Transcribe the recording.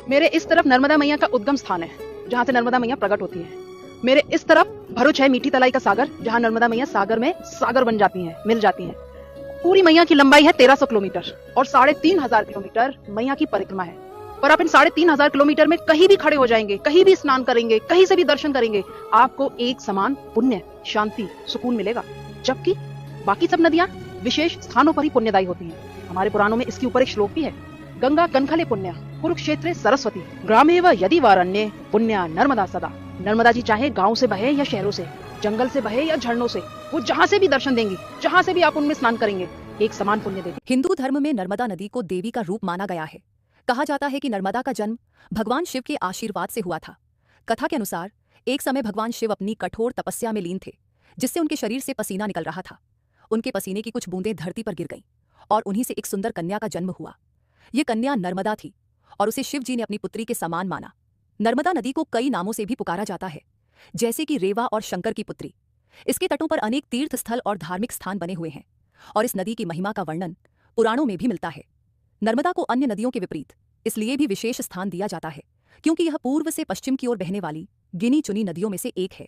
मेरे इस तरफ नर्मदा मैया का उद्गम स्थान है, जहाँ से नर्मदा मैया प्रकट होती है। मेरे इस तरफ भरूच है, मीठी तलाई का सागर, जहाँ नर्मदा मैया सागर में सागर बन जाती हैं, मिल जाती हैं। पूरी मैया की लंबाई है 1300 किलोमीटर और 3500 किलोमीटर मैया की परिक्रमा है। पर आप इन 3500 किलोमीटर में कहीं भी खड़े हो जाएंगे, कहीं भी स्नान करेंगे, कहीं से भी दर्शन करेंगे, आपको एक समान पुण्य, शांति, सुकून मिलेगा। जबकि बाकी सब नदियां विशेष स्थानों पर ही पुण्यदायी होती हैं। हमारे पुराणों में इसके ऊपर एक श्लोक भी है, गंगा कनखले पुण्य कुरुक्षेत्रे सरस्वती ग्रामेव यदि वारण्ये पुण्या नर्मदा सदा। नर्मदा जी चाहे गांव से बहे या शहरों से, जंगल से बहे या झरनों से, वो जहाँ से भी दर्शन देंगी, जहाँ से भी आप उनमें स्नान करेंगे, एक समान पुण्य देगी। हिंदू धर्म में नर्मदा नदी को देवी का रूप माना गया है। कहा जाता है कि नर्मदा का जन्म भगवान शिव के आशीर्वाद से हुआ था। कथा के अनुसार एक समय भगवान शिव अपनी कठोर तपस्या में लीन थे, जिससे उनके शरीर से पसीना निकल रहा था। उनके पसीने की कुछ बूंदें धरती पर गिर गईं और उन्हीं से एक सुंदर कन्या का जन्म हुआ। ये कन्या नर्मदा थी और उसे शिव जी ने अपनी पुत्री के समान माना। नर्मदा नदी को कई नामों से भी पुकारा जाता है, जैसे कि रेवा और शंकर की पुत्री। इसके तटों पर अनेक तीर्थ स्थल और धार्मिक स्थान बने हुए हैं और इस नदी की महिमा का वर्णन पुराणों में भी मिलता है। नर्मदा को अन्य नदियों के विपरीत इसलिए भी विशेष स्थान दिया जाता है क्योंकि यह पूर्व से पश्चिम की ओर बहने वाली गिनी चुनी नदियों में से एक है।